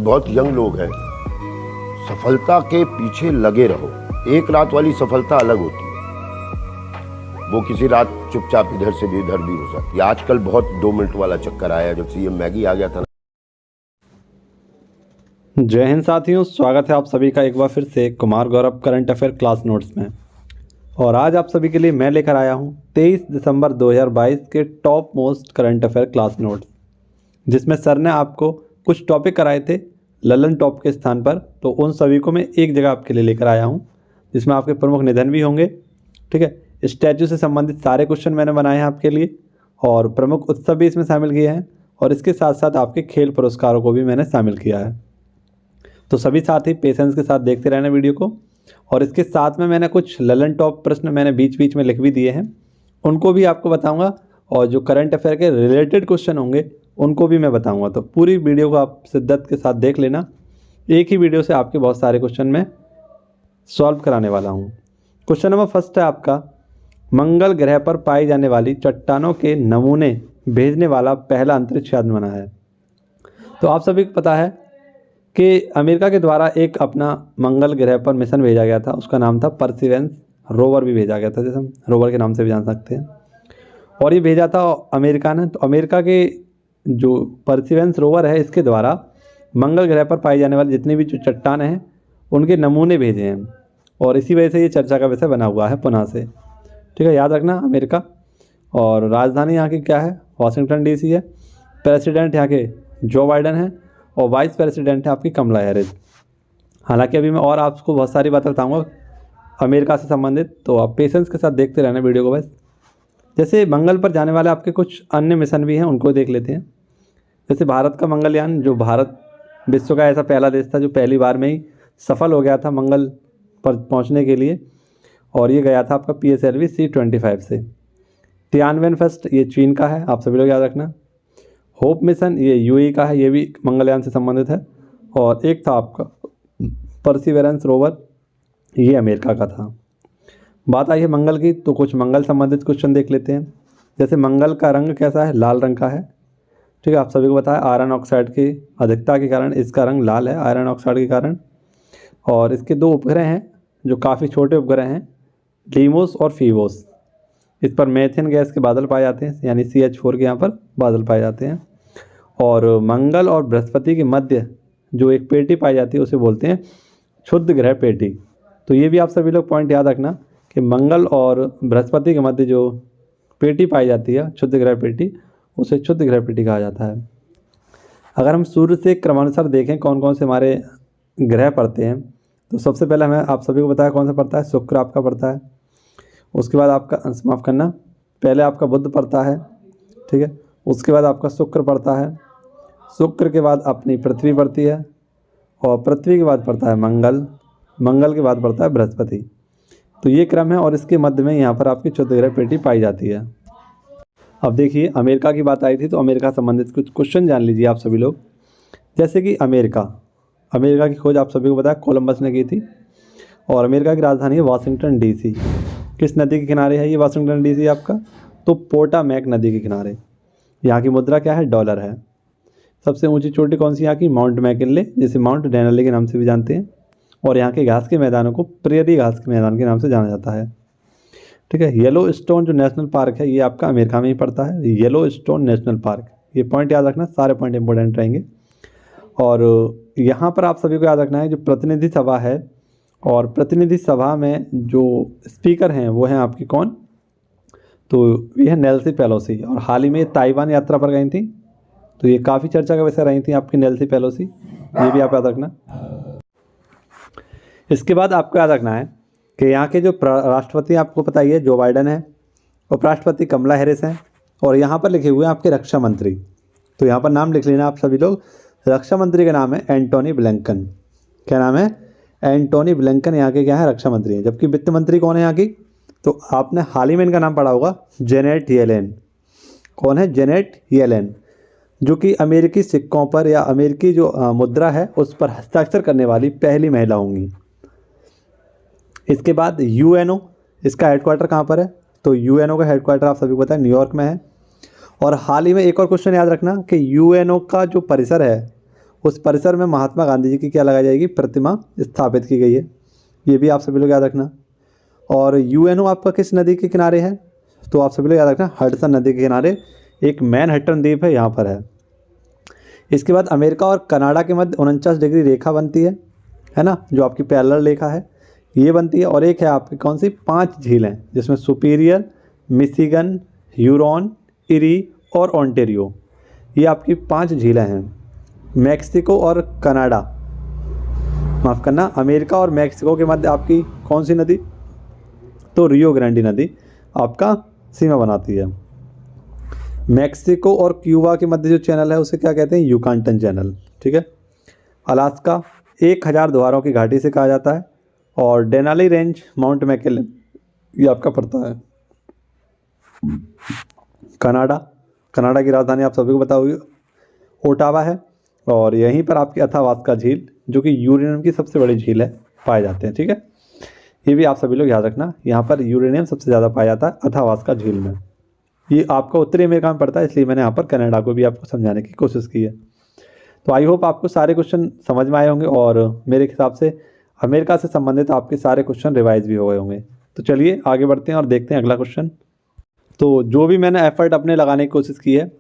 बहुत यंग लोग हैं, सफलता के पीछे लगे रहो। एक रात वाली सफलता अलग होती है, वो किसी रात चुपचाप इधर से भी इधर भी हो सकती है। आजकल बहुत 2 मिनट वाला चक्कर आया, जब सीएम मैगी आ गया था। जय हिंद साथियों, स्वागत है आप सभी का एक बार फिर से Kumar Gaurav current affair class notes में। और आज आप सभी के लिए मैं लेकर आया हूं 23 दिसंबर 2022 के top most current affair class notes, जिसमें सर ने आपको कुछ टॉपिक कराए थे ललन टॉप के स्थान पर, तो उन सभी को मैं एक जगह आपके लिए लेकर आया हूं, जिसमें आपके प्रमुख निधन भी होंगे। ठीक है, स्टैचू से संबंधित सारे क्वेश्चन मैंने बनाए हैं आपके लिए, और प्रमुख उत्सव भी इसमें शामिल किए हैं, और इसके साथ साथ आपके खेल पुरस्कारों को भी मैंने शामिल किया है। तो सभी साथी पेशेंस के साथ देखते रहना वीडियो को। और इसके साथ में मैंने कुछ ललन टॉप प्रश्न मैंने बीच बीच में लिख भी दिए हैं, उनको भी आपको बताऊंगा, और जो करंट अफेयर के रिलेटेड क्वेश्चन होंगे उनको भी मैं बताऊंगा। तो पूरी वीडियो को आप शिद्दत के साथ देख लेना, एक ही वीडियो से आपके बहुत सारे क्वेश्चन मैं सॉल्व कराने वाला हूँ। क्वेश्चन नंबर फर्स्ट है आपका, मंगल ग्रह पर पाई जाने वाली चट्टानों के नमूने भेजने वाला पहला अंतरिक्ष यान बना है। तो आप सभी को पता है कि अमेरिका के द्वारा एक अपना मंगल ग्रह पर मिशन भेजा गया था, उसका नाम था परसिवेंस रोवर भी भेजा गया था, जैसे हम रोवर के नाम से भी जान सकते हैं। और ये भेजा था अमेरिका ने। तो अमेरिका के जो परसिवेंस रोवर है, इसके द्वारा मंगल ग्रह पर पाई जाने वाली जितनी भी जो चट्टान हैं उनके नमूने भेजे हैं, और इसी वजह से ये चर्चा का विषय बना हुआ है पुनः से। ठीक है, याद रखना अमेरिका। और राजधानी यहाँ की क्या है? वाशिंगटन DC है। प्रेसिडेंट यहाँ के जो बाइडन है, और वाइस प्रेसिडेंट है आपकी कमला हैरिस। हालांकि अभी मैं और आपको बहुत सारी बातें बताऊंगा अमेरिका से संबंधित, तो आप पेशेंस के साथ देखते रहना वीडियो को बस। जैसे मंगल पर जाने वाले आपके कुछ अन्य मिशन भी हैं, उनको देख लेते हैं। जैसे भारत का मंगलयान, जो भारत विश्व का ऐसा पहला देश था जो पहली बार में ही सफल हो गया था मंगल पर पहुँचने के लिए, और ये गया था आपका PSLV C-25 से। तियानवेन फर्स्ट ये चीन का है, आप सभी लोग याद रखना। होप मिशन ये UAE का है, ये भी मंगलयान से संबंधित है। और एक था आपका परसिवेरेंस रोवर, ये अमेरिका का था। बात आई है मंगल की, तो कुछ मंगल संबंधित क्वेश्चन देख लेते हैं। जैसे मंगल का रंग कैसा है? लाल रंग का है। ठीक है, आप सभी को बताया आयरन ऑक्साइड की अधिकता के कारण इसका रंग लाल है, आयरन ऑक्साइड के कारण। और इसके 2 उपग्रह हैं जो काफ़ी छोटे उपग्रह हैं, डीमोस और फीबोस। इस पर मेथेन गैस के बादल पाए जाते हैं, यानी CH4 के यहाँ पर बादल पाए जाते हैं। और मंगल और बृहस्पति के मध्य जो एक पेटी पाई जाती है उसे बोलते हैं क्षुद्र ग्रह पेटी। तो ये भी आप सभी लोग पॉइंट याद रखना कि मंगल और बृहस्पति के मध्य जो पेटी पाई जाती है क्षुद्र ग्रह पेटी, उसे क्षुद्र ग्रह पेटी कहा जाता है। अगर हम सूर्य से क्रमानुसार देखें कौन कौन से हमारे ग्रह पड़ते हैं, तो सबसे पहले हमें आप सभी को बताया कौन सा पड़ता है? शुक्र आपका पड़ता है। उसके बाद आपका माफ़ करना, पहले आपका बुध पड़ता है। ठीक है, उसके बाद आपका शुक्र पड़ता है। शुक्र के बाद अपनी पृथ्वी पड़ती है, और पृथ्वी के बाद पड़ता है मंगल, मंगल के बाद पड़ता है बृहस्पति। तो ये क्रम है, और इसके मध्य में यहाँ पर आपकी क्षुद्र ग्रह पेटी पाई जाती है। अब देखिए, अमेरिका की बात आई थी, तो अमेरिका संबंधित कुछ क्वेश्चन जान लीजिए आप सभी लोग। जैसे कि अमेरिका की खोज आप सभी को बताया कोलंबस ने की थी, और अमेरिका की राजधानी है वाशिंगटन DC। किस नदी के किनारे है ये वाशिंगटन DC आपका? तो पोटामैक नदी के किनारे। यहाँ की मुद्रा क्या है? डॉलर है। सबसे ऊंची चोटी कौन सी यहाँ की? माउंट मैकिनले, जिसे माउंट डेनली के नाम से भी जानते हैं। और यहाँ के घास के मैदानों को प्रेरी घास के मैदान के नाम से जाना जाता है। ठीक है, येलो स्टोन जो नेशनल पार्क है, ये आपका अमेरिका में ही पड़ता है, येलो स्टोन नेशनल पार्क। ये पॉइंट याद रखना, सारे पॉइंट इंपॉर्टेंट रहेंगे। और यहाँ पर आप सभी को याद रखना है जो प्रतिनिधि सभा है, और प्रतिनिधि सभा में जो स्पीकर हैं वो हैं आपकी कौन? तो ये है नेल्सी पेलोसी, और हाल ही में ताइवान यात्रा पर गई थी, तो ये काफ़ी चर्चा का विषय रही थी आपकी नेल्सी पेलोसी, ये भी आप याद रखना। इसके बाद आपको याद रखना है कि यहाँ के जो राष्ट्रपति आपको पता ही है जो बाइडन है, उपराष्ट्रपति कमला हैरिस हैं, और यहाँ पर लिखे हुए हैं आपके रक्षा मंत्री। तो यहाँ पर नाम लिख लेना आप सभी लोग। रक्षा मंत्री का नाम है एंटोनी ब्लिंकन। क्या नाम है? एंटोनी ब्लिंकन यहाँ के क्या है? रक्षा मंत्री हैं। जबकि वित्त मंत्री कौन है यहाँ की? तो आपने हाल ही में इनका नाम पढ़ा होगा, जेनेट येलेन। कौन है? जेनेट येलेन, जो कि अमेरिकी सिक्कों पर या अमेरिकी जो मुद्रा है उस पर हस्ताक्षर करने वाली पहली महिला होंगी। इसके बाद UNO, इसका हेडक्वार्टर कहाँ पर है? तो UNO का हेडक्वार्टर आप सभी को पता है न्यूयॉर्क में है। और हाल ही में एक और क्वेश्चन याद रखना कि UNO का जो परिसर है उस परिसर में महात्मा गांधी जी की क्या लगाई जाएगी, प्रतिमा स्थापित की गई है। ये भी आप सभी लोग याद रखना। और यूएनओ आपका किस नदी के किनारे है, तो आप सभी लोग याद रखना हडसन नदी के किनारे एक मैनहट्टन द्वीप है, यहाँ पर है। इसके बाद अमेरिका और कनाडा के मध्य 49 डिग्री रेखा बनती है ना, जो आपकी पैरेलल रेखा है ये बनती है। और एक है आपकी कौन सी, 5 झीलें, जिसमें सुपीरियर, मिशिगन, ह्यूरॉन, इरी और ओंटारियो, ये आपकी 5 झीलें हैं। मैक्सिको और कनाडा, माफ़ करना, अमेरिका और मैक्सिको के मध्य आपकी कौन सी नदी, तो रियो ग्रांडी नदी आपका सीमा बनाती है। मैक्सिको और क्यूबा के मध्य जो चैनल है उसे क्या कहते हैं, युकांटन चैनल, ठीक है। अलास्का 1000 द्वारों की घाटी से कहा जाता है। और डेनाली रेंज माउंट मैकेले ये आपका पड़ता है। कनाडा की राजधानी आप सभी को पता होगी ओटावा है। और यहीं पर आपकी अथावास्का झील, जो कि यूरेनियम की सबसे बड़ी झील है, पाए जाते हैं, ठीक है। ये भी आप सभी लोग याद रखना, यहाँ पर यूरेनियम सबसे ज़्यादा पाया जाता है अथावास्का झील में। ये आपका उत्तरी अमेरिका में पड़ता है, इसलिए मैंने यहाँ पर कनाडा को भी आपको समझाने की कोशिश की है। तो आई होप आपको सारे क्वेश्चन समझ में आए होंगे और मेरे हिसाब से अमेरिका से संबंधित आपके सारे क्वेश्चन रिवाइज भी हो गए होंगे। तो चलिए आगे बढ़ते हैं और देखते हैं अगला क्वेश्चन। तो जो भी मैंने एफर्ट अपने लगाने की कोशिश की है,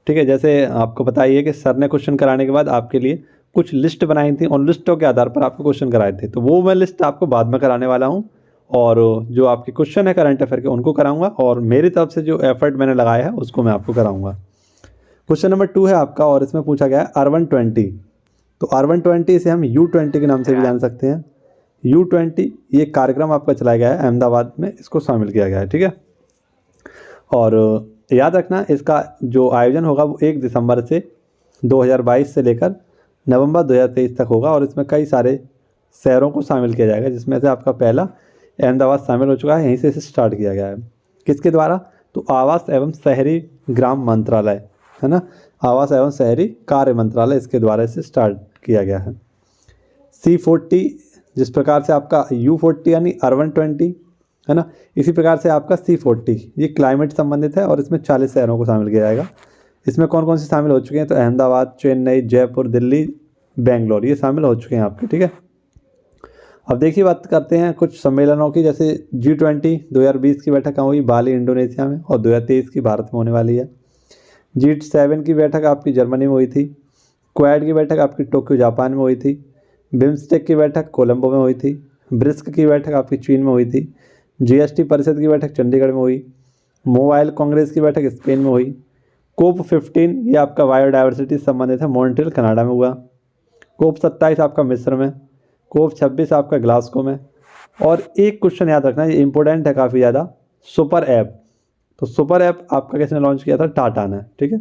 ठीक है, जैसे आपको पता ही है कि सर ने क्वेश्चन कराने के बाद आपके लिए कुछ लिस्ट बनाई थी, उन लिस्टों के आधार पर आपको क्वेश्चन कराए थे। तो वो मैं लिस्ट आपको बाद में कराने वाला हूँ और जो आपके क्वेश्चन है करंट अफेयर के उनको कराऊंगा और मेरी तरफ से जो एफर्ट मैंने लगाया है उसको मैं आपको कराऊंगा। क्वेश्चन नंबर 2 है आपका और इसमें पूछा गया है अर्बन 20। तो अर्बन 20 इसे हम U20 के नाम से भी जान सकते हैं। U20 ये कार्यक्रम आपका चलाया गया है अहमदाबाद में, इसको शामिल किया गया है, ठीक है। और याद रखना इसका जो आयोजन होगा वो 1 दिसंबर से 2022 से लेकर नवंबर 2023 तक होगा और इसमें कई सारे शहरों को शामिल किया जाएगा, जिसमें से आपका पहला अहमदाबाद शामिल हो चुका है। यहीं से इसे स्टार्ट किया गया है। किसके द्वारा, तो आवास एवं शहरी ग्राम मंत्रालय, है ना, आवास एवं शहरी कार्य मंत्रालय, इसके द्वारा इसे स्टार्ट किया गया है। C40 जिस प्रकार से आपका U40 यानी अर्बन 20 है ना, इसी प्रकार से आपका C40 ये क्लाइमेट संबंधित है और इसमें 40 शहरों को शामिल किया जाएगा। इसमें कौन कौन से शामिल हो चुके हैं, तो अहमदाबाद, चेन्नई, जयपुर, दिल्ली, बेंगलोर, ये शामिल हो चुके हैं आपके, ठीक है। अब देखिए बात करते हैं कुछ सम्मेलनों की, जैसे G20 2020 की बैठक हुई बाली इंडोनेशिया में और 2023 की भारत में होने वाली है। G7 की बैठक आपकी जर्मनी में हुई थी। क्वाड की बैठक आपकी टोक्यो जापान में हुई थी। बिम्स्टेक की बैठक कोलंबो में हुई थी। ब्रिक्स की बैठक आपकी चीन में हुई थी। GST परिषद की बैठक चंडीगढ़ में हुई। मोबाइल कांग्रेस की बैठक स्पेन में हुई। COP 15 ये आपका बायोडाइवर्सिटी संबंधित है, मॉन्ट्रियल कनाडा में हुआ। COP 27 आपका मिस्र में। COP 26 आपका ग्लासगो में। और एक क्वेश्चन याद रखना, ये इंपॉर्टेंट है काफ़ी ज़्यादा, सुपर ऐप। तो सुपर ऐप आपका किसने लॉन्च किया था, टाटा ने, ठीक है।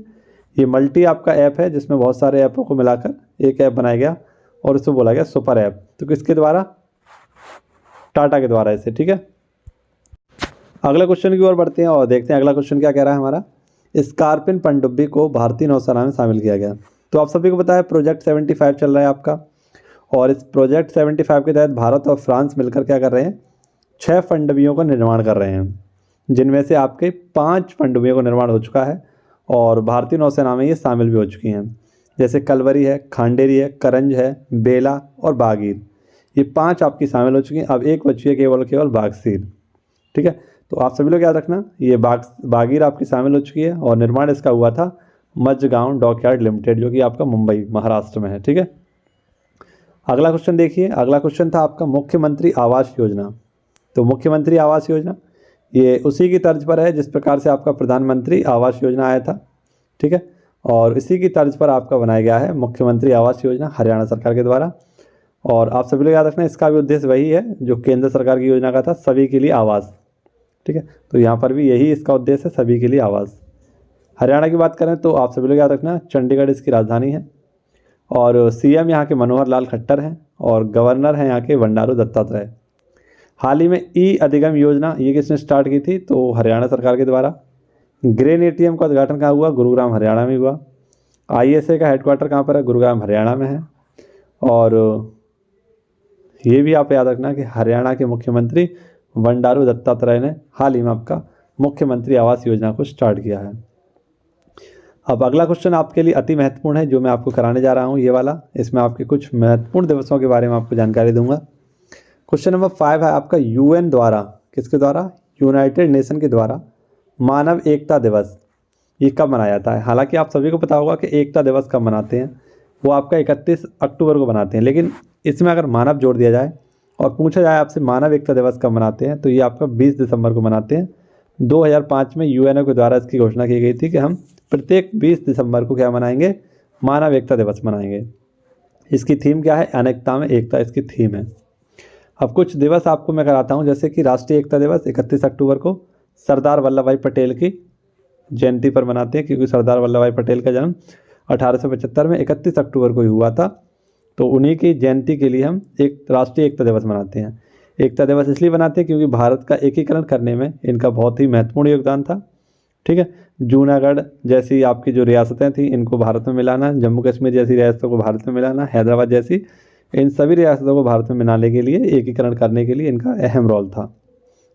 ये मल्टी आपका ऐप है जिसमें बहुत सारे ऐपों को मिलाकर एक ऐप बनाया गया और उसको बोला गया सुपर ऐप। तो किसके द्वारा, टाटा के द्वारा इसे, ठीक है। अगले क्वेश्चन की ओर बढ़ते हैं और देखते हैं अगला क्वेश्चन क्या कह रहा है हमारा। स्कॉर्पियन पनडुब्बी को भारतीय नौसेना में शामिल किया गया। तो आप सभी को पता है प्रोजेक्ट 75 चल रहा है आपका और इस प्रोजेक्ट 75 के तहत भारत और फ्रांस मिलकर क्या कर रहे हैं, 6 पनडुब्बियों का निर्माण कर रहे हैं, जिनमें से आपके 5 पनडुब्बियों का निर्माण हो चुका है और भारतीय नौसेना में ये शामिल भी हो चुकी हैं। जैसे कलवरी है, खांडेरी है, करंज है, बेला और बागीर, ये 5 आपकी शामिल हो चुकी हैं। अब एक बची है केवल बागसीर, ठीक है। तो आप सभी लोग याद रखना ये बागीर आपकी शामिल हो चुकी है और निर्माण इसका हुआ था मजगांव डॉकयार्ड लिमिटेड, जो कि आपका मुंबई महाराष्ट्र में है, ठीक है। अगला क्वेश्चन देखिए, अगला क्वेश्चन था आपका मुख्यमंत्री आवास योजना। तो मुख्यमंत्री आवास योजना ये उसी की तर्ज पर है जिस प्रकार से आपका प्रधानमंत्री आवास योजना आया था, ठीक है। और इसी की तर्ज पर आपका बनाया गया है मुख्यमंत्री आवास योजना हरियाणा सरकार के द्वारा। और आप सभी लोग याद रखना इसका भी उद्देश्य वही है जो केंद्र सरकार की योजना का था, सभी के लिए आवास, ठीक है। तो यहाँ पर भी यही इसका उद्देश्य है, सभी के लिए आवास। हरियाणा की बात करें तो आप सभी लोग याद रखना चंडीगढ़ इसकी राजधानी है और CM यहाँ के मनोहर लाल खट्टर हैं और गवर्नर हैं यहाँ के बंडारू दत्तात्रेय। हाल ही में अधिगम योजना ये किसने स्टार्ट की थी, तो हरियाणा सरकार के द्वारा। ग्रेन ATM का उद्घाटन कहाँ हुआ, गुरुग्राम हरियाणा में हुआ। ISA का हेडक्वार्टर कहाँ पर है, गुरुग्राम हरियाणा में है। और ये भी आप याद रखना कि हरियाणा के मुख्यमंत्री बंडारू दत्तात्रेय ने हाल ही में आपका मुख्यमंत्री आवास योजना को स्टार्ट किया है। अब अगला क्वेश्चन आपके लिए अति महत्वपूर्ण है जो मैं आपको कराने जा रहा हूँ, ये वाला। इसमें आपके कुछ महत्वपूर्ण दिवसों के बारे में आपको जानकारी दूंगा। क्वेश्चन नंबर 5 है आपका, यूएन द्वारा, किसके द्वारा, यूनाइटेड नेशन के द्वारा मानव एकता दिवस ये कब मनाया जाता है। हालांकि आप सभी को पता होगा कि एकता दिवस कब मनाते हैं, वो आपका 31 अक्टूबर को मनाते हैं, लेकिन इसमें अगर मानव जोड़ दिया जाए और पूछा जाए आपसे मानव एकता दिवस कब मनाते हैं, तो ये आपका 20 दिसंबर को मनाते हैं। 2005 में यूएनओ के द्वारा इसकी घोषणा की गई थी कि हम प्रत्येक 20 दिसंबर को क्या मनाएंगे, मानव एकता दिवस मनाएंगे। इसकी थीम क्या है, अनेकता में एकता इसकी थीम है। अब कुछ दिवस आपको मैं कराता हूँ, जैसे कि राष्ट्रीय एकता दिवस 31 अक्टूबर को सरदार वल्लभ भाई पटेल की जयंती पर मनाते हैं, क्योंकि सरदार वल्लभ भाई पटेल का जन्म 1875 में 31 अक्टूबर को ही हुआ था। तो उन्हीं की जयंती के लिए हम एक राष्ट्रीय एकता दिवस मनाते हैं। एकता दिवस इसलिए मनाते हैं क्योंकि भारत का एकीकरण करने में इनका बहुत ही महत्वपूर्ण योगदान था। ठीक है, जूनागढ़ जैसी आपकी जो रियासतें थी इनको भारत में मिलाना, जम्मू कश्मीर जैसी रियासतों को भारत में मिलाना, हैदराबाद जैसी, इन सभी रियासतों को भारत में मिलाने के लिए, एकीकरण करने के लिए इनका अहम रोल था।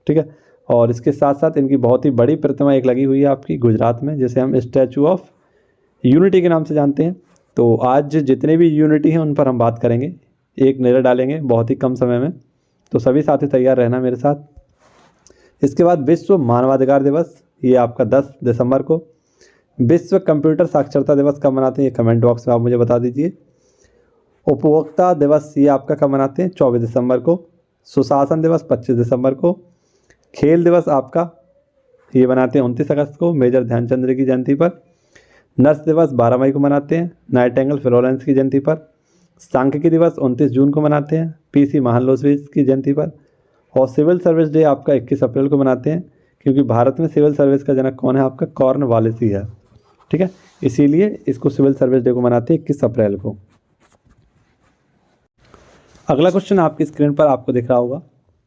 ठीक है, और इसके साथ साथ इनकी बहुत ही बड़ी प्रतिमा एक लगी हुई है आपकी गुजरात में, जिसे हम स्टैचू ऑफ यूनिटी के नाम से जानते हैं। तो आज जितने भी यूनिटी हैं उन पर हम बात करेंगे, एक नज़र डालेंगे बहुत ही कम समय में। तो सभी साथी तैयार रहना मेरे साथ। इसके बाद विश्व मानवाधिकार दिवस, ये आपका 10 दिसंबर को। विश्व कंप्यूटर साक्षरता दिवस कब मनाते हैं, ये कमेंट बॉक्स में आप मुझे बता दीजिए। उपभोक्ता दिवस ये आपका कब मनाते हैं, 24 दिसंबर को। सुशासन दिवस 25 दिसंबर को। खेल दिवस आपका ये मनाते हैं 29 अगस्त को, मेजर ध्यानचंद की जयंती पर। नर्स दिवस 12 मई को मनाते हैं, नाइटिंगेल फ्लोरेंस की जयंती पर। सांख्यिकी दिवस 29 जून को मनाते हैं, पीसी महालनोबिस की जयंती पर। और सिविल सर्विस डे आपका 21 अप्रैल को मनाते हैं, क्योंकि भारत में सिविल सर्विस का जनक कौन है, आपका कॉर्नवालिस ही है। ठीक है, इसीलिए इसको सिविल सर्विस डे को मनाते हैं 21 अप्रैल को। अगला क्वेश्चन आपकी स्क्रीन पर आपको दिख रहा होगा।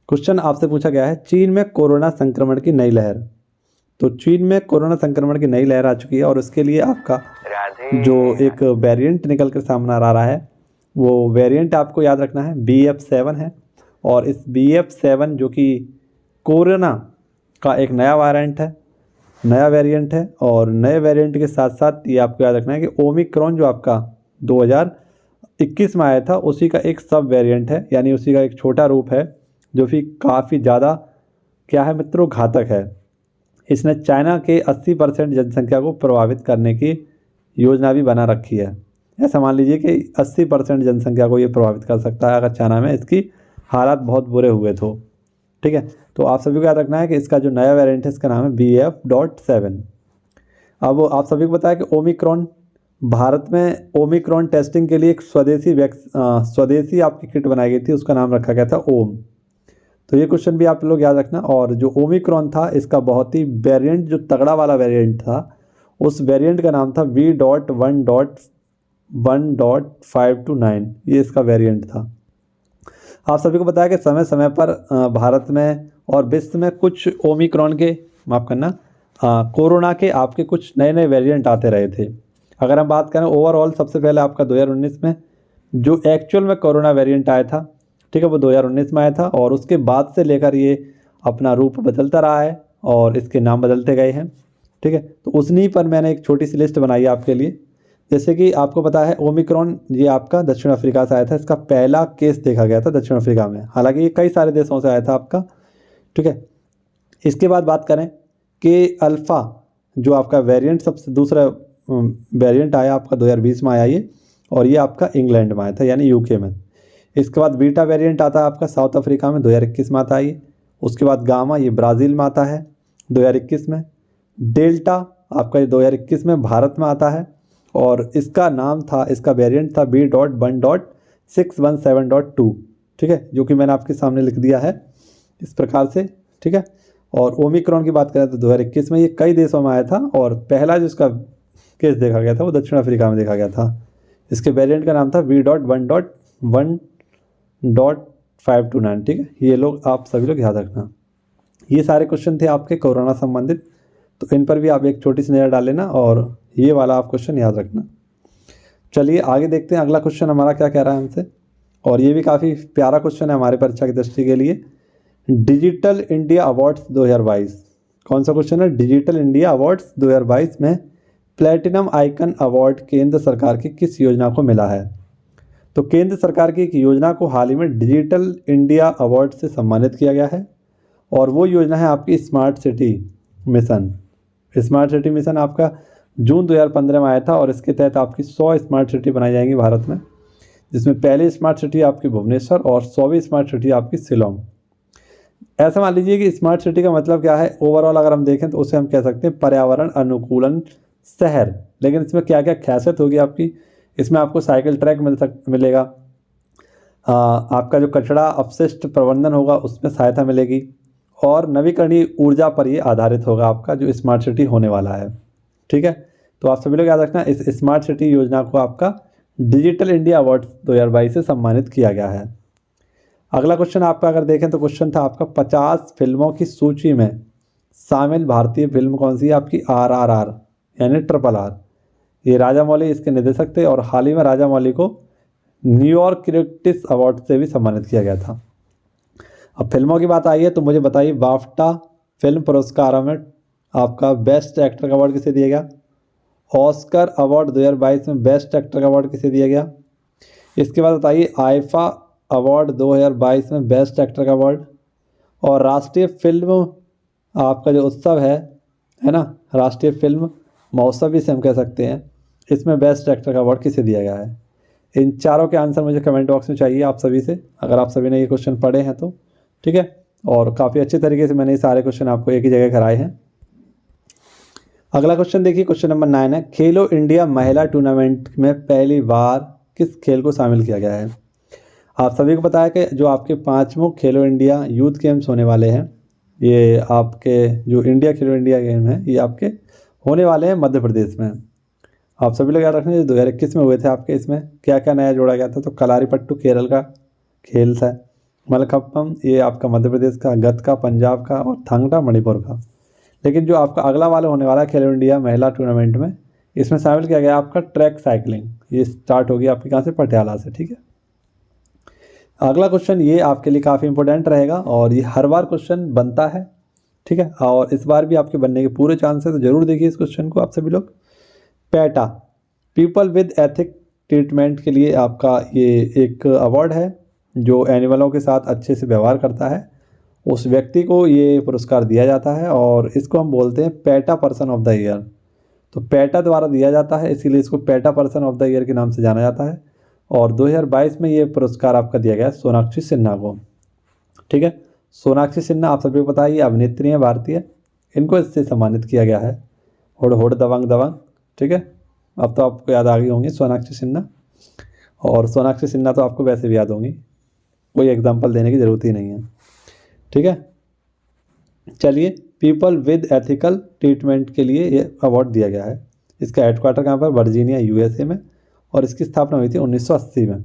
क्वेश्चन आपसे पूछा गया है, चीन में कोरोना संक्रमण की नई लहर। तो चीन में कोरोना संक्रमण की नई लहर आ चुकी है और उसके लिए आपका जो एक वेरिएंट निकल कर सामने आ रहा है, वो वेरिएंट आपको याद रखना है BF7 है। और इस BF7 जो कि कोरोना का एक नया वेरिएंट है, और नए वेरिएंट के साथ साथ ये आपको याद रखना है कि ओमिक्रॉन जो आपका 2021 में आया था उसी का एक सब वेरिएंट है, यानी उसी का एक छोटा रूप है जो कि काफ़ी ज़्यादा क्या है मित्रों, घातक है। इसने चाइना के 80% जनसंख्या को प्रभावित करने की योजना भी बना रखी है। ऐसा मान लीजिए कि 80% जनसंख्या को ये प्रभावित कर सकता है अगर चाइना में इसकी हालात बहुत बुरे हुए तो। ठीक है, तो आप सभी को याद रखना है कि इसका जो नया वेरिएंट है इसका नाम है BF.7। अब आप सभी को पता है कि ओमिक्रॉन, भारत में ओमिक्रॉन टेस्टिंग के लिए एक स्वदेशी आपकी किट बनाई गई थी, उसका नाम रखा गया था ओम। तो ये क्वेश्चन भी आप लोग याद रखना। और जो ओमिक्रॉन था इसका बहुत ही वेरिएंट, जो तगड़ा वाला वेरिएंट था, उस वेरिएंट का नाम था V.1.1.529, ये इसका वेरिएंट था। आप सभी को पता है कि समय समय पर भारत में और विश्व में कुछ ओमिक्रॉन के, माफ़ करना, कोरोना के आपके कुछ नए नए वेरिएंट आते रहे थे। अगर हम बात करें ओवरऑल, सबसे पहले आपका 2019 में जो एक्चुअल में कोरोना वेरिएंट आया था, ठीक है, वो 2019 में आया था। और उसके बाद से लेकर ये अपना रूप बदलता रहा है और इसके नाम बदलते गए हैं। ठीक है, तो उन्हीं पर मैंने एक छोटी सी लिस्ट बनाई है आपके लिए। जैसे कि आपको पता है ओमिक्रॉन ये आपका दक्षिण अफ्रीका से आया था, इसका पहला केस देखा गया था दक्षिण अफ्रीका में, हालांकि ये कई सारे देशों से आया था आपका। ठीक है, इसके बाद बात करें कि अल्फ़ा जो आपका वेरिएंट, सबसे दूसरा वेरिएंट आया आपका 2020 में आया ये, और ये आपका इंग्लैंड में आया था, यानी यूके में। इसके बाद बीटा वेरिएंट आता है आपका साउथ अफ्रीका में, 2021 में आता है ये। उसके बाद गामा, ये ब्राज़ील में आता है 2021 में। डेल्टा आपका ये 2021 में भारत में आता है, और इसका नाम था, इसका वेरिएंट था B.1.617.2। ठीक है, जो कि मैंने आपके सामने लिख दिया है इस प्रकार से। ठीक है, और ओमिक्रॉन की बात करें तो 2021 में ये कई देशों में आया था, और पहला जो इसका केस देखा गया था वो दक्षिण अफ्रीका में देखा गया था। इसके वेरिएंट का नाम था B.1.1.529। ठीक है, ये लोग आप सभी लोग याद रखना। ये सारे क्वेश्चन थे आपके कोरोना संबंधित, तो इन पर भी आप एक छोटी सी नज़र डाल लेना और ये वाला आप क्वेश्चन याद रखना। चलिए आगे देखते हैं अगला क्वेश्चन हमारा क्या कह रहा है हमसे, और ये भी काफ़ी प्यारा क्वेश्चन है हमारे परीक्षा की दृष्टि के लिए। डिजिटल इंडिया अवार्ड्स 2022, कौन सा क्वेश्चन है? डिजिटल इंडिया अवार्ड्स 2022 में प्लेटिनम आइकन अवार्ड केंद्र सरकार की किस योजना को मिला है? तो केंद्र सरकार की एक योजना को हाल ही में डिजिटल इंडिया अवार्ड से सम्मानित किया गया है और वो योजना है आपकी smart city mission. Smart city mission आपका जून 2015 में आया था और इसके तहत आपकी 100 स्मार्ट सिटी बनाई जाएंगी भारत में, जिसमें पहली स्मार्ट सिटी आपकी भुवनेश्वर और 100वीं स्मार्ट सिटी आपकी शिलोंग। ऐसा मान लीजिए कि स्मार्ट सिटी का मतलब क्या है, ओवरऑल अगर हम देखें तो उसे हम कह सकते हैं पर्यावरण अनुकूलन शहर। लेकिन इसमें क्या क्या खासियत होगी आपकी, इसमें आपको साइकिल ट्रैक मिलेगा, आपका जो कचरा अपशिष्ट प्रबंधन होगा उसमें सहायता मिलेगी और नवीकरणीय ऊर्जा पर ये आधारित होगा आपका जो स्मार्ट सिटी होने वाला है। ठीक है, तो आप सभी लोग याद रखना, इस स्मार्ट सिटी योजना को आपका डिजिटल इंडिया अवार्ड 2022 से सम्मानित किया गया है। अगला क्वेश्चन आपका अगर देखें तो क्वेश्चन था आपका 50 फिल्मों की सूची में शामिल भारतीय फिल्म कौन सी है? आपकी RRR यानी RRR। ये राजा मौली इसके निर्देशक थे और हाल ही में राजा मौली को न्यूयॉर्क क्रिटिक्स अवार्ड से भी सम्मानित किया गया था। अब फिल्मों की बात आई है तो मुझे बताइए, बाफ्टा फिल्म पुरस्कारों में आपका बेस्ट एक्टर का अवार्ड किसे दिया गया? ऑस्कर अवार्ड 2022 में बेस्ट एक्टर का अवार्ड किसे दिया गया? इसके बाद बताइए, आईफा अवार्ड 2022 में बेस्ट एक्टर का अवार्ड। और राष्ट्रीय फिल्म आपका जो उत्सव है ना, राष्ट्रीय फिल्म महोत्सव भी से हम कह सकते हैं, इसमें बेस्ट एक्टर का अवार्ड किसे दिया गया है? इन चारों के आंसर मुझे कमेंट बॉक्स में चाहिए आप सभी से, अगर आप सभी ने ये क्वेश्चन पढ़े हैं तो। ठीक है, और काफ़ी अच्छे तरीके से मैंने ये सारे क्वेश्चन आपको एक ही जगह कराए हैं। अगला क्वेश्चन देखिए, क्वेश्चन नंबर 9 है, खेलो इंडिया महिला टूर्नामेंट में पहली बार किस खेल को शामिल किया गया है? आप सभी को पता है कि जो आपके 5वें खेलो इंडिया यूथ गेम्स होने वाले हैं, ये आपके जो इंडिया खेलो इंडिया गेम है ये आपके होने वाले हैं मध्य प्रदेश में। आप सभी लोग याद रखना, जो 2021 में हुए थे आपके, इसमें क्या क्या नया जोड़ा गया था? तो कलारीपट्टू केरल का खेल था, मलखम्बम ये आपका मध्य प्रदेश का, गतका पंजाब का और थांगटा मणिपुर का। लेकिन जो आपका अगला वाला होने वाला है खेलो इंडिया महिला टूर्नामेंट में, इसमें शामिल किया गया आपका ट्रैक साइकिलिंग। ये स्टार्ट होगी आपके कहाँ से? पटियाला से। ठीक है, अगला क्वेश्चन ये आपके लिए काफ़ी इंपॉर्टेंट रहेगा और ये हर बार क्वेश्चन बनता है। ठीक है, और इस बार भी आपके बनने के पूरे चांस है, तो जरूर देखिए इस क्वेश्चन को आप सभी लोग। PETA people with ethic treatment के लिए आपका ये एक अवार्ड है, जो एनिमलों के साथ अच्छे से व्यवहार करता है उस व्यक्ति को ये पुरस्कार दिया जाता है और इसको हम बोलते हैं PETA person of the year. तो पैटा द्वारा दिया जाता है, इसीलिए इसको PETA person of the year के नाम से जाना जाता है। और 2022 में ये पुरस्कार आपका दिया गया सोनाक्षी सिन्हा को। ठीक है, सोनाक्षी सिन्हा आप सभी को पता है ये अभिनेत्री हैं भारतीय, इनको इससे सम्मानित किया गया है। होड़ होड़ दबंग दबंग। ठीक है, अब तो आपको याद आ गई होंगी सोनाक्षी सिन्हा, और सोनाक्षी सिन्हा तो आपको वैसे भी याद होंगी, कोई एग्जाम्पल देने की ज़रूरत ही नहीं है। ठीक है, चलिए, पीपल विद एथिकल ट्रीटमेंट के लिए ये अवार्ड दिया गया है। इसका हेडक्वार्टर कहाँ पर? वर्जीनिया USA में, और इसकी स्थापना हुई थी 1980 में।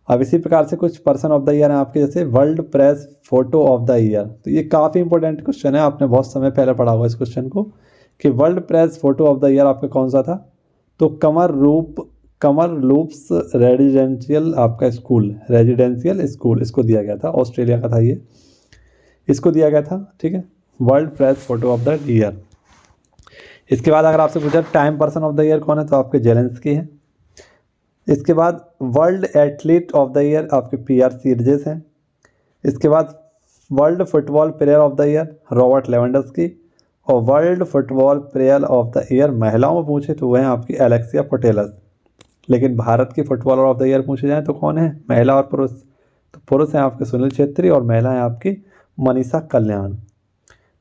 अब इसी प्रकार से कुछ पर्सन ऑफ द ईयर हैं आपके, जैसे world Press Photo of the year. तो ये काफ़ी इंपॉर्टेंट क्वेश्चन है, आपने बहुत समय पहले पढ़ा होगा इस क्वेश्चन को, कि world Press Photo of the year आपका कौन सा था? तो कमर लूप्स रेजिडेंशियल आपका रेजिडेंशियल स्कूल, इसको दिया गया था, ऑस्ट्रेलिया का था ये, इसको दिया गया था। ठीक है, World Press Photo of the Year. इसके बाद अगर आपसे पूछा Time Person of the Year कौन है, तो आपके जेलेंस्की हैं। इसके बाद world athlete of the year आपके PR सीरजेस हैं। इसके बाद world football player of the year Robert Lewandowski, और world football player of the year महिलाओं में पूछे तो वह हैं आपकी एलेक्सिया पुटेलस। लेकिन भारत की फुटबॉलर ऑफ द ईयर पूछे जाएँ तो कौन है? महिला और पुरुष, तो पुरुष हैं आपके सुनील छेत्री और महिला हैं आपकी मनीषा कल्याण।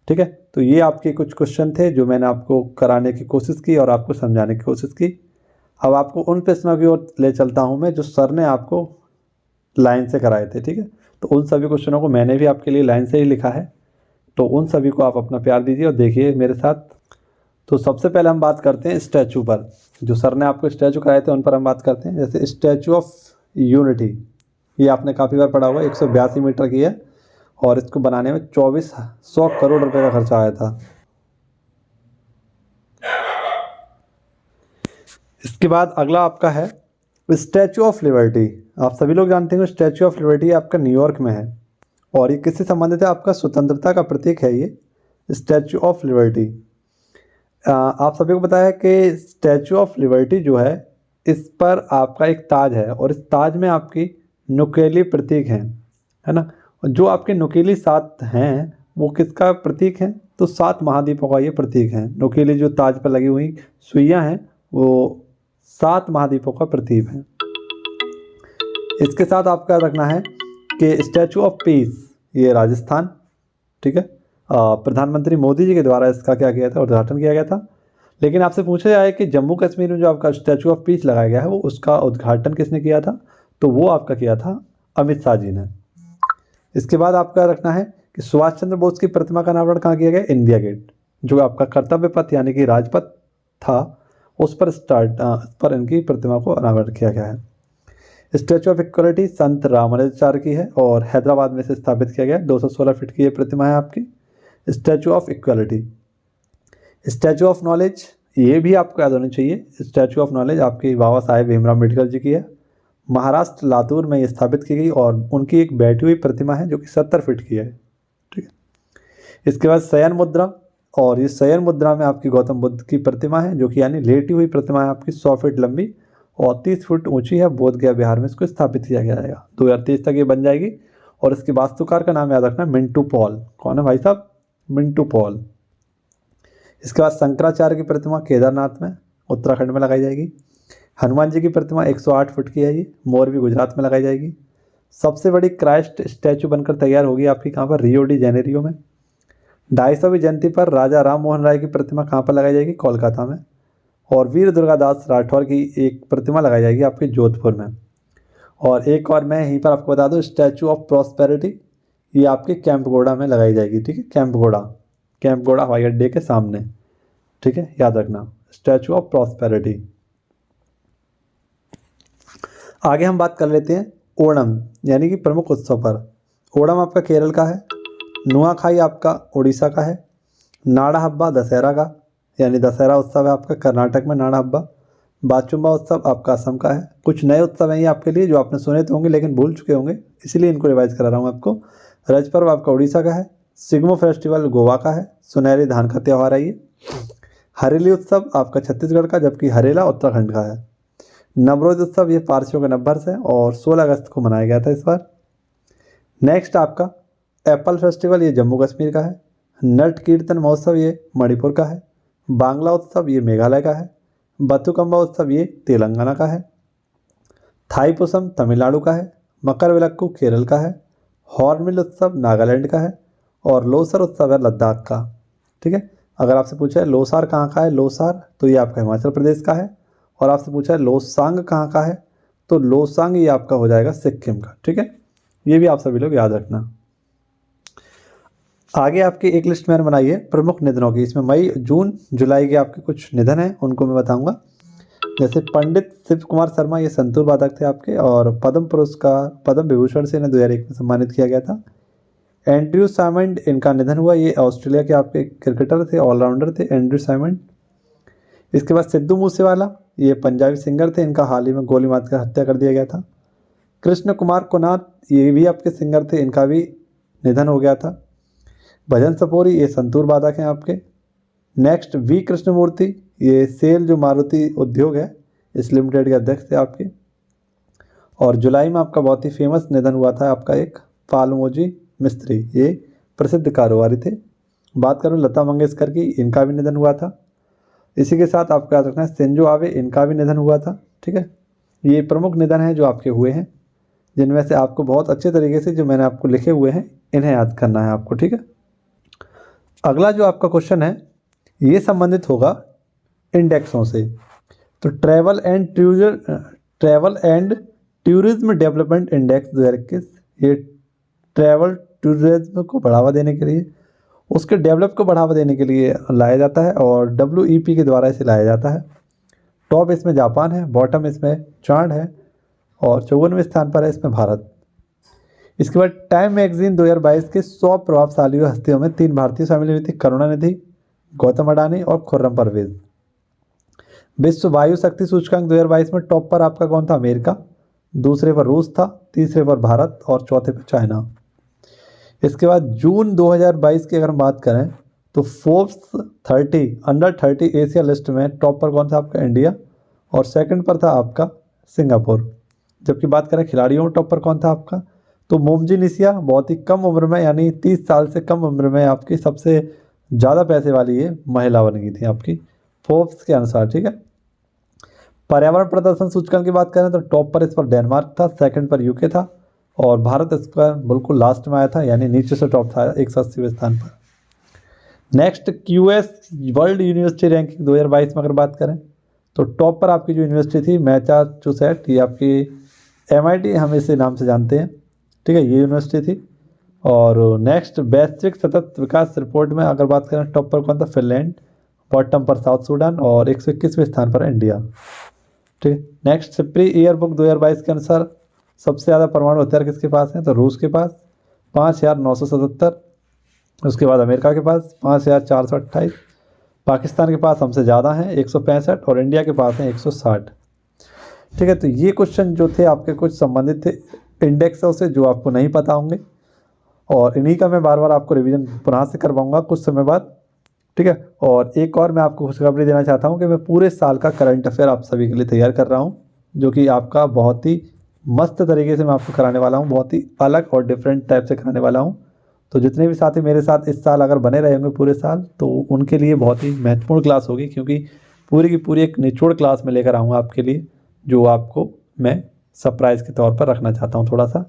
ठीक है, तो ये आपके कुछ क्वेश्चन थे जो मैंने आपको कराने की कोशिश की और आपको समझाने की कोशिश की। अब आपको उन प्रश्नों की ओर ले चलता हूँ मैं जो सर ने आपको लाइन से कराए थे। ठीक है, तो उन सभी क्वेश्चनों को मैंने भी आपके लिए लाइन से ही लिखा है, तो उन सभी को आप अपना प्यार दीजिए और देखिए मेरे साथ। तो सबसे पहले हम बात करते हैं स्टैचू पर, जो सर ने आपको स्टैचू कराए थे उन पर हम बात करते हैं। जैसे स्टैचू ऑफ यूनिटी, ये आपने काफ़ी बार पढ़ा हुआ है, 182 मीटर की है और इसको बनाने में 2400 करोड़ रुपए का खर्चा आया था। इसके बाद अगला आपका है स्टैचू ऑफ लिबर्टी। आप सभी लोग जानते हैं स्टैचू ऑफ लिबर्टी आपका न्यूयॉर्क में है और ये किससे संबंधित है? आपका स्वतंत्रता का प्रतीक है ये स्टैचू ऑफ लिबर्टी। आप सभी को पता है कि स्टैचू ऑफ लिबर्टी जो है इस पर आपका एक ताज है और इस ताज में आपकी नुकीली प्रतीक हैं, है ना। जो आपके नुकीली सात हैं वो किसका प्रतीक है? तो 7 महाद्वीपों का ये प्रतीक है। नुकीली जो ताज पर लगी हुई सुइयां हैं वो 7 महाद्वीपों का प्रतीक है। इसके साथ आपका रखना है कि स्टैचू ऑफ पीस ये राजस्थान, ठीक है। प्रधानमंत्री मोदी जी के द्वारा इसका क्या किया था, उद्घाटन किया गया था। लेकिन आपसे पूछा जाए कि जम्मू कश्मीर में जो आपका स्टैचू ऑफ पीस लगाया गया है वो उसका उद्घाटन किसने किया था? तो वो आपका किया था अमित शाह जी ने। इसके बाद आपका रखना है कि सुभाष चंद्र बोस की प्रतिमा का अनावरण कहाँ किया गया? इंडिया गेट, जो आपका कर्तव्य पथ यानी कि राजपथ था उस पर इनकी प्रतिमा को अनावरण किया गया है। स्टैचू ऑफ इक्वलिटी संत रामानुजाचार्य की है और हैदराबाद में से स्थापित किया गया है। 216 फीट की ये प्रतिमा है आपकी statue of equality. Statue of knowledge ये भी आपको याद होनी चाहिए। स्टैचू ऑफ नॉलेज आपकी बाबा साहेब भीमराव अम्बेडकर जी की है। महाराष्ट्र लातूर में ये स्थापित की गई और उनकी एक बैठी हुई प्रतिमा है जो कि 70 फीट की है, ठीक है। इसके बाद शयन मुद्रा, और ये शयन मुद्रा में आपकी गौतम बुद्ध की प्रतिमा है जो कि यानी लेटी हुई प्रतिमा है आपकी 100 फीट लंबी और 30 फुट ऊंची है। बोध गया बिहार में इसको स्थापित किया गया जाएगा। 2023 तक ये बन जाएगी। और इसके वास्तुकार का नाम याद रखना, मिंटू पॉल। कौन है भाई साहब? मिंटू पॉल। इसके बाद शंकराचार्य की प्रतिमा केदारनाथ में उत्तराखंड में लगाई जाएगी। हनुमान जी की प्रतिमा 108 फुट की है, ये मोरबी गुजरात में लगाई जाएगी। सबसे बड़ी क्राइस्ट स्टैचू बनकर तैयार होगी आपकी कहाँ पर? रियो डी जेनेरियो में। 250वीं जयंती पर राजा राम मोहन राय की प्रतिमा कहाँ पर लगाई जाएगी? कोलकाता में। और वीर दुर्गादास राठौर की एक प्रतिमा लगाई जाएगी आपके जोधपुर में। और एक और मैं यहीं पर आपको बता दूं, स्टैचू ऑफ प्रॉस्पेरिटी ये आपके कैंपगोड़ा में लगाई जाएगी, ठीक है। कैंपगोड़ा हवाई अड्डे के सामने, ठीक है, याद रखना स्टैचू ऑफ प्रॉस्पेरिटी। आगे हम बात कर लेते हैं ओणम यानी कि प्रमुख उत्सव पर। ओणम आपका केरल का है। नुआखाई आपका उड़ीसा का है। नाड़ा हब्बा दशहरा का यानी दशहरा उत्सव है आपका कर्नाटक में नाड़ा हब्बा। बाचुंबा उत्सव आपका असम का है। कुछ नए उत्सव हैं ये आपके लिए जो आपने सुने तो होंगे लेकिन भूल चुके होंगे, इसीलिए इनको रिवाइज करा रहा हूँ आपको। रज पर्व आपका उड़ीसा का है। सिग्मो फेस्टिवल गोवा का है। सुनहरी धान का त्यौहार है ये। हरेली उत्सव आपका छत्तीसगढ़ का, जबकि हरेला उत्तराखंड का है। नवरोज उत्सव ये पारसियों का नववर्ष है और 16 अगस्त को मनाया गया था इस बार। नेक्स्ट आपका एप्पल फेस्टिवल ये जम्मू कश्मीर का है। नट कीर्तन महोत्सव ये मणिपुर का है। बांग्ला उत्सव ये मेघालय का है। बथुकम्बा उत्सव ये तेलंगाना का है। थाईपुसम तमिलनाडु का है। मकरविलक्कू केरल का है। हॉर्नबिल उत्सव नागालैंड का है। और लोसर उत्सव है लद्दाख का, ठीक है। अगर आपसे पूछा है लोसार कहाँ का है, लोसार तो ये आपका हिमाचल प्रदेश का है। और आपसे पूछा है लोसांग कहाँ का है, तो लोसांग ये आपका हो जाएगा सिक्किम का, ठीक है। ये भी आप सभी लोग याद रखना। आगे आपकी एक लिस्ट मैंने बनाई है प्रमुख निधनों की। इसमें मई जून जुलाई के आपके कुछ निधन हैं उनको मैं बताऊंगा। जैसे पंडित शिव कुमार शर्मा ये संतूर वादक थे आपके और पद्म पुरस्कार पद्म विभूषण से इन्हें 2001 में सम्मानित किया गया था। एंड्रयू साइमंड इनका निधन हुआ, ये ऑस्ट्रेलिया के आपके क्रिकेटर थे, ऑलराउंडर थे एंड्रयू साइमंड। इसके बाद सिद्धू मूसेवाला ये पंजाबी सिंगर थे, इनका हाल ही में गोली मारकर हत्या कर दिया गया था। कृष्ण कुमार कोनार ये भी आपके सिंगर थे, इनका भी निधन हो गया था। भजन सपोरी ये संतूर वादक हैं आपके। नेक्स्ट वी कृष्णमूर्ति ये सेल जो मारुति उद्योग है इस लिमिटेड के अध्यक्ष थे आपके। और जुलाई में आपका बहुत ही फेमस निधन हुआ था आपका एक पालमोजी मिस्त्री, ये प्रसिद्ध कारोबारी थे। बात करूं लता मंगेशकर की, इनका भी निधन हुआ था। इसी के साथ आपको याद रखना है सिंजो आबे इनका भी निधन हुआ था, ठीक है। ये प्रमुख निधन हैं जो आपके हुए हैं, जिनमें से आपको बहुत अच्छे तरीके से जो मैंने आपको लिखे हुए हैं इन्हें याद करना है आपको, ठीक है। अगला जो आपका क्वेश्चन है ये संबंधित होगा इंडेक्सों से। तो travel and tourism development index 2021 ये ट्रैवल टूरिज्म को बढ़ावा देने के लिए, उसके डेवलप को बढ़ावा देने के लिए लाया जाता है और WEP के द्वारा इसे लाया जाता है। टॉप इसमें जापान है, बॉटम इसमें चांद है और 54वें स्थान पर है इसमें भारत। इसके बाद टाइम मैगजीन 2022 के 100 प्रभावशाली हस्तियों में 3 भारतीय शामिल हुई थी, करुणानिधि, गौतम अडानी और खुर्रम परवेज। विश्व वायु शक्ति सूचकांक 2022 में टॉप पर आपका कौन था? अमेरिका, दूसरे पर रूस था, तीसरे पर भारत और चौथे पर चाइना। इसके बाद जून 2022 की अगर हम बात करें तो फोर्ब्स 30 अंडर 30 एशिया लिस्ट में टॉप पर कौन था आपका? इंडिया। और सेकंड पर था आपका सिंगापुर। जबकि बात करें खिलाड़ियों टॉप पर कौन था आपका? तो मोमजी निसिया बहुत ही कम उम्र में, यानी 30 साल से कम उम्र में आपकी सबसे ज़्यादा पैसे वाली ये महिला बन गई थी आपकी फोर्ब्स के अनुसार, ठीक है। पर्यावरण प्रदर्शन सूचकांक की बात करें तो टॉप पर इस पर डेनमार्क था, सेकंड पर यूके था और भारत इस पर बिल्कुल लास्ट में आया था, यानी नीचे से टॉप था 180वें स्थान पर। Next QS world university ranking 2022 में अगर बात करें तो टॉप पर आपकी जो यूनिवर्सिटी थी मैसाचुसेट्स, ये आपकी MIT हम इसे नाम से जानते हैं, ठीक है, ये यूनिवर्सिटी थी। और नेक्स्ट वैश्विक सतत विकास रिपोर्ट में अगर बात करें टॉप पर कौन था? फिनलैंड, बॉटम पर साउथ सूडान और 121वें स्थान पर इंडिया, ठीक है। नेक्स्ट सिप्री ईयर बुक 2022 के अनुसार सबसे ज़्यादा परमाणु हथियार किसके पास हैं? तो रूस के पास 5,977, उसके बाद अमेरिका के पास 5,428, पाकिस्तान के पास हमसे ज़्यादा हैं 165 और इंडिया के पास हैं 160, ठीक है। तो ये क्वेश्चन जो थे आपके कुछ संबंधित थे इंडेक्सों से जो आपको नहीं पता होंगे और इन्हीं का मैं बार बार आपको रिवीजन पुनः से करवाऊंगा कुछ समय बाद, ठीक है। और एक और मैं आपको खुशखबरी देना चाहता हूं कि मैं पूरे साल का करंट अफेयर आप सभी के लिए तैयार कर रहा हूं, जो कि आपका बहुत ही मस्त तरीके से मैं आपको कराने वाला हूं, बहुत ही अलग और डिफरेंट टाइप से कराने वाला हूं। तो जितने भी साथी मेरे साथ इस साल अगर बने रहेंगे पूरे साल तो उनके लिए बहुत ही महत्वपूर्ण क्लास होगी, क्योंकि पूरी की पूरी एक निचोड़ क्लास में लेकर आऊँगा आपके लिए, जो आपको मैं सरप्राइज़ के तौर पर रखना चाहता हूँ थोड़ा सा,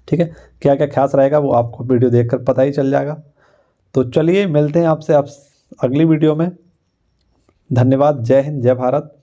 ठीक है। क्या क्या खास रहेगा वो आपको वीडियो देखकर पता ही चल जाएगा। तो चलिए मिलते हैं आपसे अगली वीडियो में। धन्यवाद। जय हिंद, जय भारत।